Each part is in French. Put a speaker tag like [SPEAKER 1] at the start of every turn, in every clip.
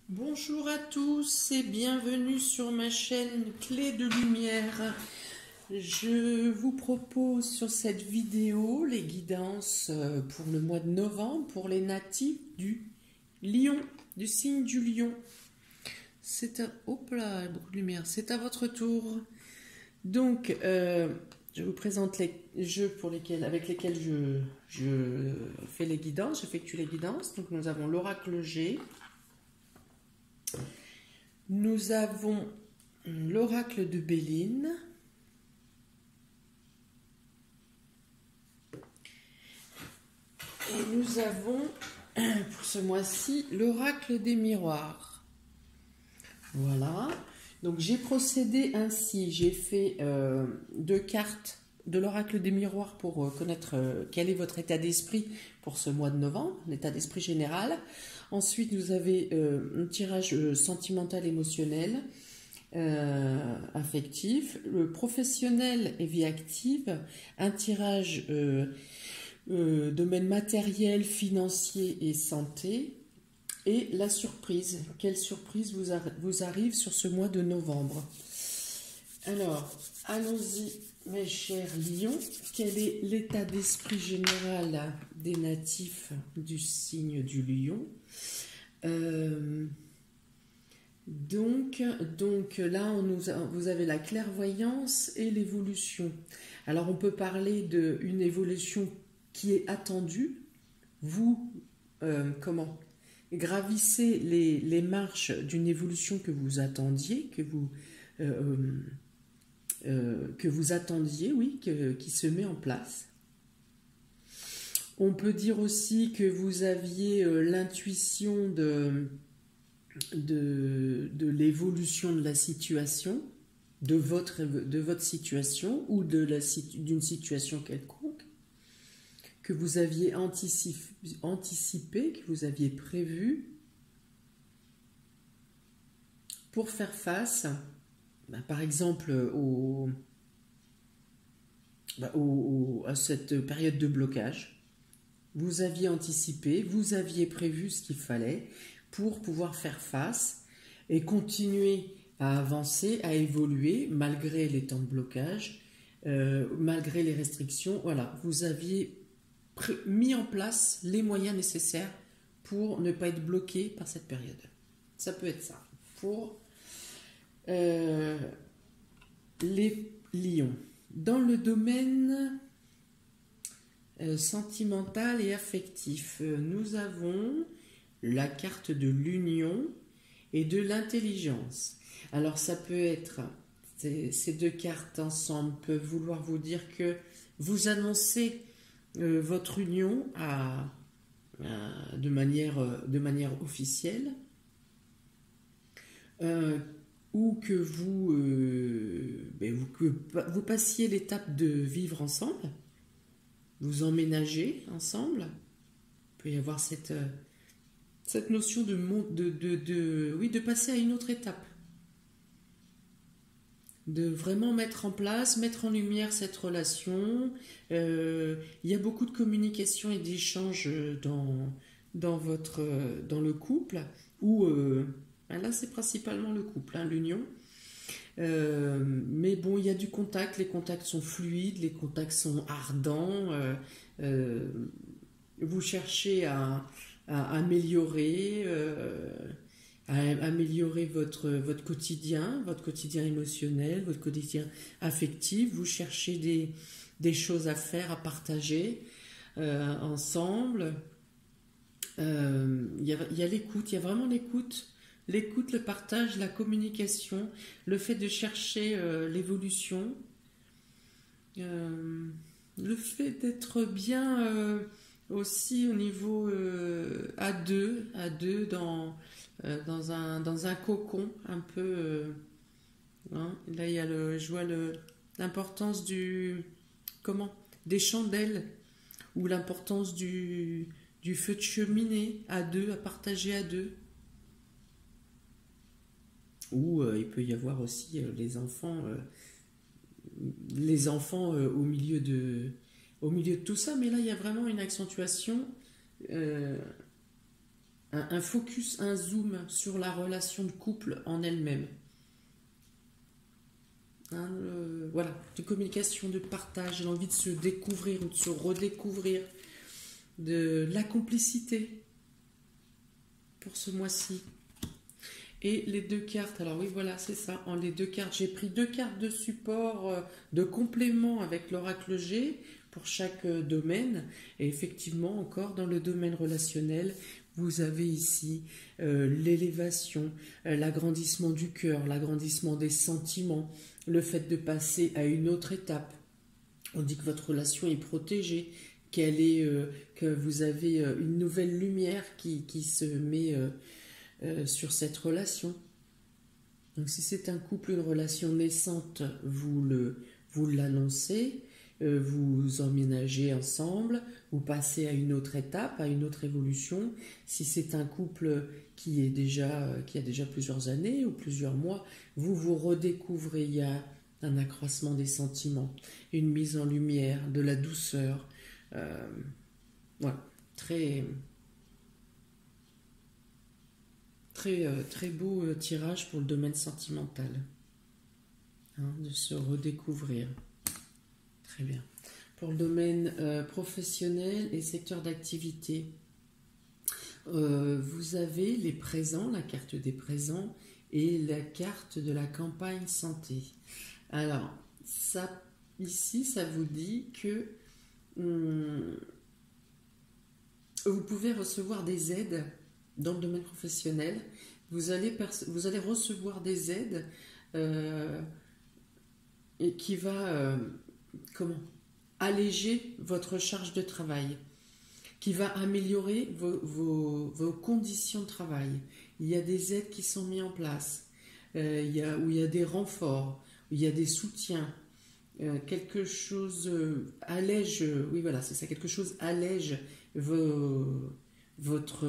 [SPEAKER 1] Bonjour à tous et bienvenue sur ma chaîne Clé de Lumière. Je vous propose sur cette vidéo les guidances pour le mois de novembre pour les natifs du Lion, du signe du Lion. Hop là, lumière, c'est à votre tour. Donc, je vous présente les jeux avec lesquels je fais les guidances, j'effectue les guidances. Donc, nous avons l'oracle G. Nous avons l'oracle de Béline. Et nous avons, pour ce mois-ci, l'oracle des miroirs. Voilà. Donc j'ai procédé ainsi. J'ai fait 2 cartes de l'oracle des miroirs pour connaître quel est votre état d'esprit pour ce mois de novembre, l'état d'esprit général. Ensuite, vous avez un tirage sentimental émotionnel, affectif, le professionnel et vie active, un tirage domaine matériel, financier et santé, et la surprise. Quelle surprise vous arrive sur ce mois de novembre? Alors, allons-y, mes chers lions. Quel est l'état d'esprit général des natifs du signe du lion? Donc là, vous avez la clairvoyance et l'évolution. Alors, on peut parler d'une évolution qui est attendue. Vous, gravissez les marches d'une évolution que vous attendiez, qui se met en place. On peut dire aussi que vous aviez l'intuition de l'évolution de la situation, de votre situation ou d'une situation quelconque, que vous aviez anticipé, que vous aviez prévu pour faire face, par exemple, à cette période de blocage. Vous aviez anticipé, vous aviez prévu ce qu'il fallait pour pouvoir faire face et continuer à avancer, à évoluer malgré les temps de blocage, malgré les restrictions. Voilà, vous aviez mis en place les moyens nécessaires pour ne pas être bloqué par cette période. Ça peut être ça. Pour les lions. Dans le domaine sentimental et affectif, nous avons la carte de l'union et de l'intelligence. Alors ça peut être, ces 2 cartes ensemble peuvent vouloir vous dire que vous annoncez votre union de manière officielle, ou que vous passiez l'étape de vivre ensemble, vous emménagez ensemble. Il peut y avoir cette notion de passer à une autre étape, de vraiment mettre en place, mettre en lumière cette relation. Il y a beaucoup de communication et d'échanges dans le couple, où là c'est principalement le couple, l'union. Mais bon, il y a du contact, les contacts sont fluides, les contacts sont ardents. Vous cherchez à améliorer votre quotidien émotionnel, votre quotidien affectif. Vous cherchez des choses à faire, à partager ensemble. Il y a l'écoute, il y a vraiment l'écoute, le partage, la communication, le fait de chercher l'évolution, le fait d'être bien aussi au niveau à deux dans un cocon un peu. Là, je vois l'importance des chandelles, ou l'importance du feu de cheminée à deux, à partager à deux. Ou il peut y avoir aussi les enfants au milieu de tout ça, mais là il y a vraiment une accentuation un focus, un zoom sur la relation de couple en elle-même. Hein, voilà, de communication, de partage, l'envie de se découvrir ou de se redécouvrir, de la complicité pour ce mois-ci. Et les deux cartes, alors oui voilà c'est ça, en les deux cartes, j'ai pris deux cartes de support, de complément avec l'oracle G pour chaque domaine. Et effectivement encore dans le domaine relationnel, vous avez ici l'élévation, l'agrandissement du cœur, l'agrandissement des sentiments, le fait de passer à une autre étape. On dit que votre relation est protégée, que vous avez une nouvelle lumière qui se met sur cette relation. Donc si c'est un couple, une relation naissante, vous l'annoncez, vous emménagez ensemble, vous passez à une autre étape, à une autre évolution. Si c'est un couple qui a déjà plusieurs années ou plusieurs mois, vous vous redécouvrez, il y a un accroissement des sentiments, une mise en lumière, de la douceur. Voilà, très beau tirage pour le domaine sentimental, hein, de se redécouvrir. Très bien. Pour le domaine professionnel et secteur d'activité, vous avez les présents, la carte des présents et la carte de la campagne santé. Alors, ça, ici, ça vous dit que vous pouvez recevoir des aides dans le domaine professionnel. Vous allez recevoir des aides et qui va alléger votre charge de travail, qui va améliorer vos conditions de travail. Il y a des aides qui sont mises en place, où il y a des renforts, où il y a des soutiens. Quelque chose allège, oui voilà, c'est ça, quelque chose allège votre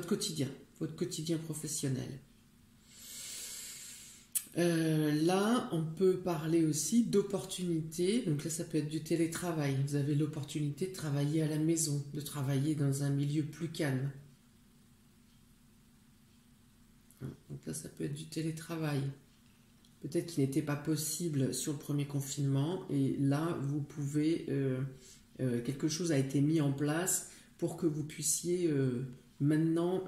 [SPEAKER 1] quotidien professionnel. Là, on peut parler aussi d'opportunités. Donc là, ça peut être du télétravail. Vous avez l'opportunité de travailler à la maison, de travailler dans un milieu plus calme. Donc là, ça peut être du télétravail. Peut-être qu'il n'était pas possible sur le premier confinement. Et là, vous pouvez... quelque chose a été mis en place pour que vous puissiez maintenant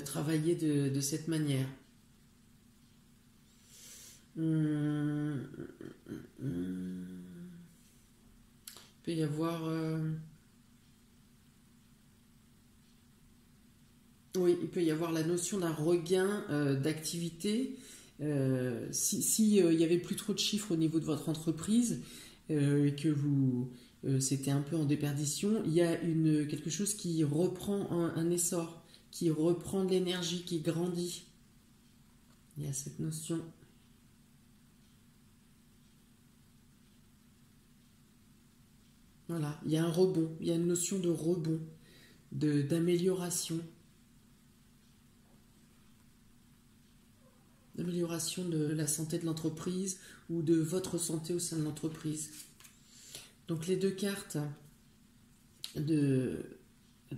[SPEAKER 1] travailler de cette manière. Il peut y avoir... oui, il peut y avoir la notion d'un regain d'activité. Si il n'y avait plus trop de chiffres au niveau de votre entreprise et que c'était un peu en déperdition, il y a quelque chose qui reprend un essor, qui reprend de l'énergie, qui grandit. Il y a cette notion. Voilà, il y a un rebond, il y a une notion de rebond, d'amélioration. D'amélioration de la santé de l'entreprise ou de votre santé au sein de l'entreprise. Donc les deux cartes de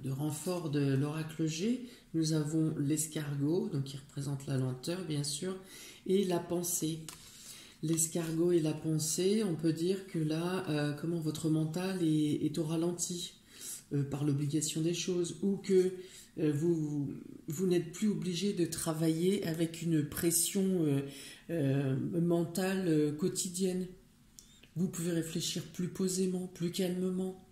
[SPEAKER 1] renfort de l'oracle G, nous avons l'escargot, donc qui représente la lenteur bien sûr, et la pensée. L'escargot et la pensée, on peut dire que là, votre mental est au ralenti par l'obligation des choses, ou que vous n'êtes plus obligé de travailler avec une pression mentale quotidienne. Vous pouvez réfléchir plus posément, plus calmement.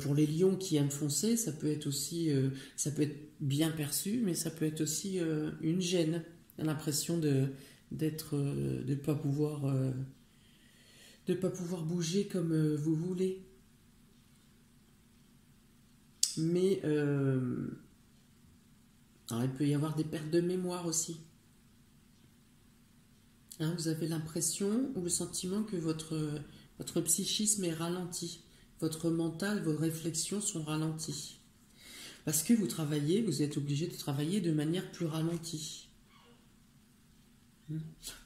[SPEAKER 1] Pour les lions qui aiment foncer, ça peut être aussi, ça peut être bien perçu, mais ça peut être aussi une gêne, l'impression de ne pas pouvoir bouger comme vous voulez. Mais alors il peut y avoir des pertes de mémoire aussi. Hein, vous avez l'impression ou le sentiment que votre psychisme est ralenti. Votre mental, vos réflexions sont ralenties. Parce que vous êtes obligé de travailler de manière plus ralentie.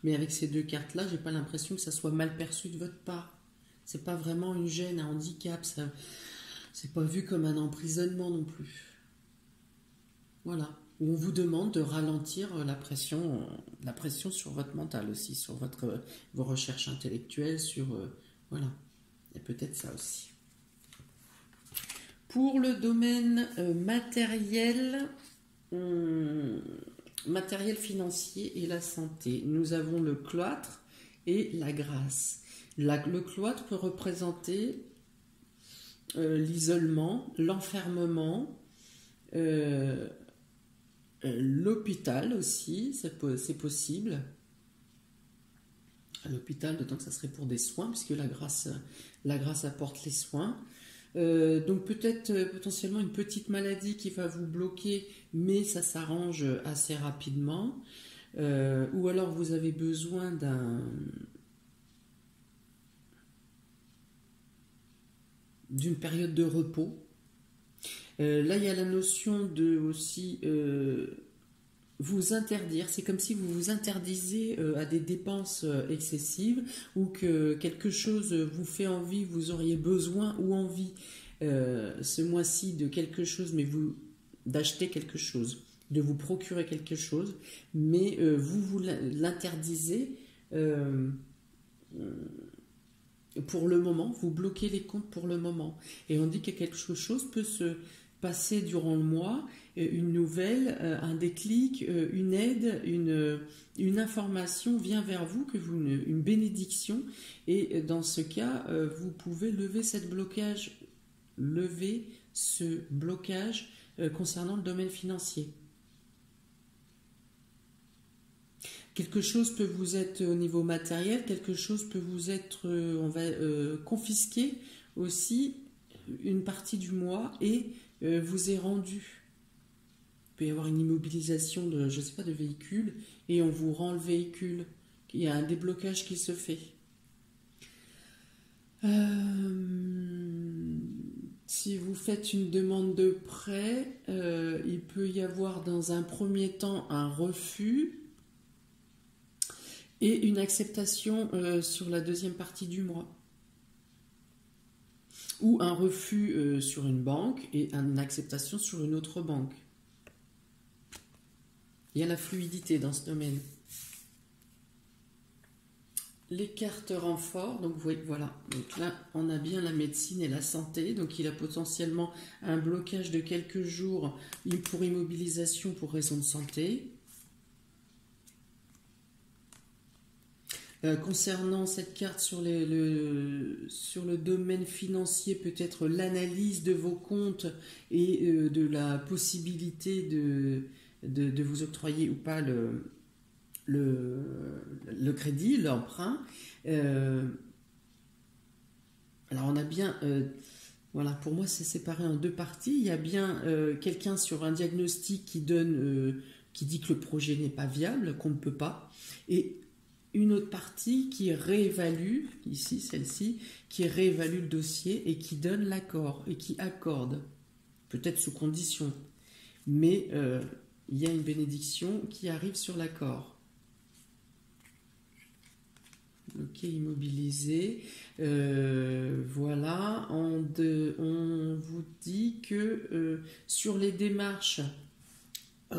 [SPEAKER 1] Mais avec ces deux cartes-là, j'ai pas l'impression que ça soit mal perçu de votre part. C'est pas vraiment une gêne, un handicap. C'est pas vu comme un emprisonnement non plus. Voilà. Où on vous demande de ralentir la pression sur votre mental aussi, sur vos recherches intellectuelles, sur voilà. Et peut-être ça aussi. Pour le domaine matériel financier et la santé, nous avons le cloître et la grâce. Le cloître peut représenter l'isolement, l'enfermement, l'hôpital aussi, c'est possible. À l'hôpital, d'autant que ça serait pour des soins, puisque la grâce apporte les soins. Donc peut-être potentiellement une petite maladie qui va vous bloquer, mais ça s'arrange assez rapidement. Ou alors vous avez besoin d'une période de repos. Là, il y a la notion de aussi vous interdire. C'est comme si vous vous interdisez à des dépenses excessives, ou que quelque chose vous fait envie, vous auriez besoin ou envie ce mois-ci de quelque chose, mais d'acheter quelque chose, de vous procurer quelque chose, mais vous l'interdisez pour le moment, vous bloquez les comptes pour le moment. Et on dit que quelque chose peut se passer durant le mois, une nouvelle, un déclic, une aide, une information vient vers vous, une bénédiction, et dans ce cas, vous pouvez lever ce blocage concernant le domaine financier. Quelque chose peut vous être au niveau matériel, quelque chose peut vous être, confisqué aussi une partie du mois et vous est rendu. Il peut y avoir une immobilisation de véhicule et on vous rend le véhicule. Il y a un déblocage qui se fait. Si vous faites une demande de prêt, il peut y avoir dans un premier temps un refus et une acceptation sur la deuxième partie du mois. Ou un refus sur une banque et une acceptation sur une autre banque. Il y a la fluidité dans ce domaine. Les cartes renforts, donc voilà, donc là on a bien la médecine et la santé, donc il a potentiellement un blocage de quelques jours pour immobilisation pour raison de santé. Concernant cette carte sur le domaine financier, peut-être l'analyse de vos comptes et de la possibilité de vous octroyer ou pas le crédit, l'emprunt. Alors on a bien, voilà, pour moi c'est séparé en deux parties. Il y a bien quelqu'un sur un diagnostic qui dit que le projet n'est pas viable, qu'on ne peut pas, et une autre partie qui réévalue, ici celle-ci, qui réévalue le dossier et qui donne l'accord et qui accorde, peut-être sous condition, mais il y a une bénédiction qui arrive sur l'accord. Ok, immobilisé. Voilà, on vous dit que sur les démarches,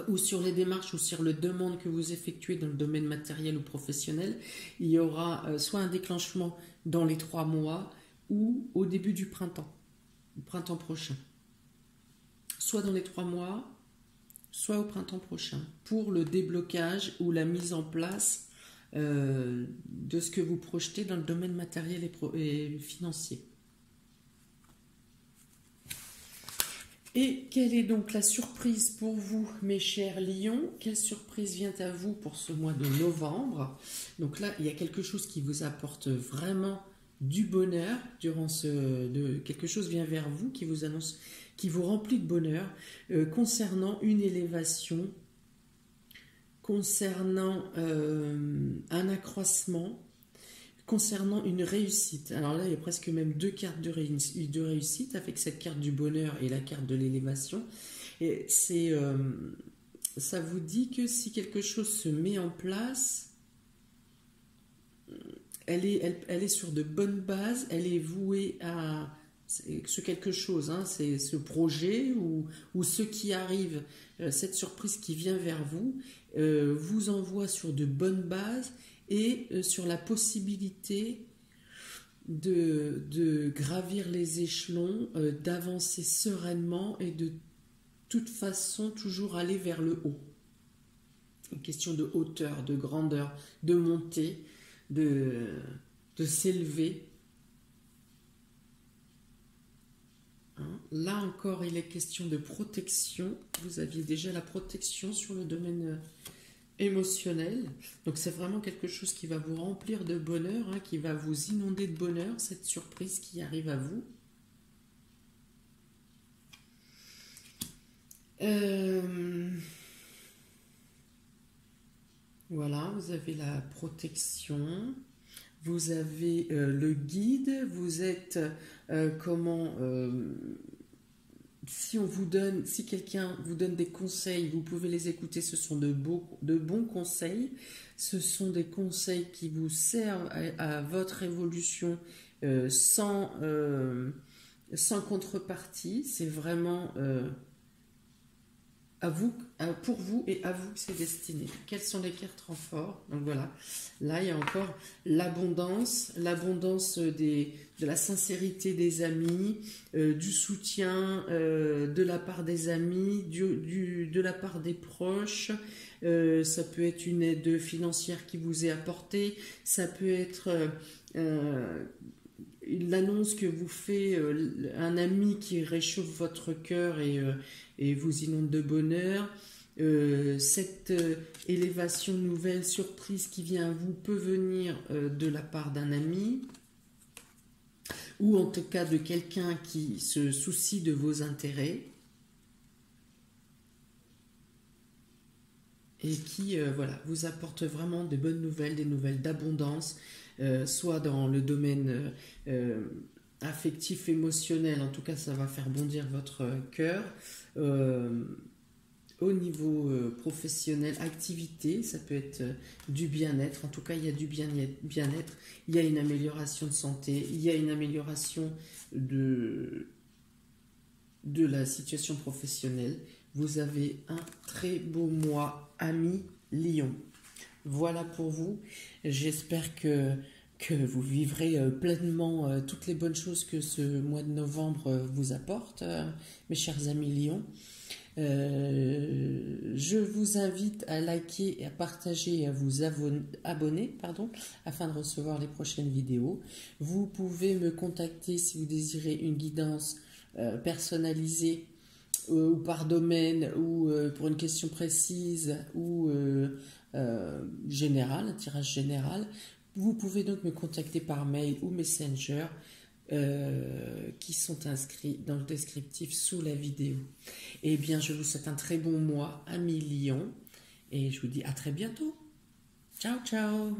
[SPEAKER 1] ou sur les démarches ou sur les demandes que vous effectuez dans le domaine matériel ou professionnel, il y aura soit un déclenchement dans les 3 mois ou au début du printemps prochain. Soit dans les 3 mois, soit au printemps prochain, pour le déblocage ou la mise en place de ce que vous projetez dans le domaine matériel et financier. Et quelle est donc la surprise pour vous, mes chers lions? Quelle surprise vient à vous pour ce mois de novembre? Donc là, il y a quelque chose qui vous apporte vraiment du bonheur quelque chose vient vers vous qui vous annonce, qui vous remplit de bonheur concernant une élévation, concernant un accroissement, concernant une réussite. Alors là, il y a presque même 2 cartes de réussite avec cette carte du bonheur et la carte de l'élévation. Et ça vous dit que si quelque chose se met en place, elle est sur de bonnes bases, elle est vouée à ce quelque chose, hein, c'est ce projet ou ce qui arrive, cette surprise qui vient vers vous, vous envoie sur de bonnes bases et sur la possibilité de gravir les échelons, d'avancer sereinement et de toute façon toujours aller vers le haut. Une question de hauteur, de grandeur, de montée, de s'élever. Là encore, il est question de protection. Vous aviez déjà la protection sur le domaine émotionnel. Donc c'est vraiment quelque chose qui va vous remplir de bonheur, hein, qui va vous inonder de bonheur, cette surprise qui arrive à vous. Voilà, vous avez la protection. Vous avez le guide, vous êtes si quelqu'un vous donne des conseils, vous pouvez les écouter, ce sont de bons conseils, ce sont des conseils qui vous servent à votre évolution sans contrepartie, c'est vraiment pour vous et à vous que c'est destiné. Quelles sont les cartes renforts? Donc voilà, là il y a encore l'abondance de la sincérité des amis, du soutien de la part des amis, de la part des proches. Ça peut être une aide financière qui vous est apportée, ça peut être l'annonce que vous fait un ami qui réchauffe votre cœur et vous inonde de bonheur. Cette élévation nouvelle, surprise qui vient à vous peut venir de la part d'un ami ou en tout cas de quelqu'un qui se soucie de vos intérêts et qui voilà, vous apporte vraiment de bonnes nouvelles, des nouvelles d'abondance, soit dans le domaine affectif, émotionnel, en tout cas ça va faire bondir votre cœur. Au niveau professionnel, activité, ça peut être du bien-être, en tout cas il y a du bien-être, il y a une amélioration de santé, il y a une amélioration de la situation professionnelle. Vous avez un très beau mois, amis Lion. Voilà pour vous, j'espère que vous vivrez pleinement toutes les bonnes choses que ce mois de novembre vous apporte, mes chers amis Lions. Je vous invite à liker, à partager et à vous abonner, afin de recevoir les prochaines vidéos. Vous pouvez me contacter si vous désirez une guidance personnalisée ou par domaine ou pour une question précise ou générale, un tirage général. Vous pouvez donc me contacter par mail ou Messenger qui sont inscrits dans le descriptif sous la vidéo. Eh bien, je vous souhaite un très bon mois, amis Lions, et je vous dis à très bientôt. Ciao, ciao!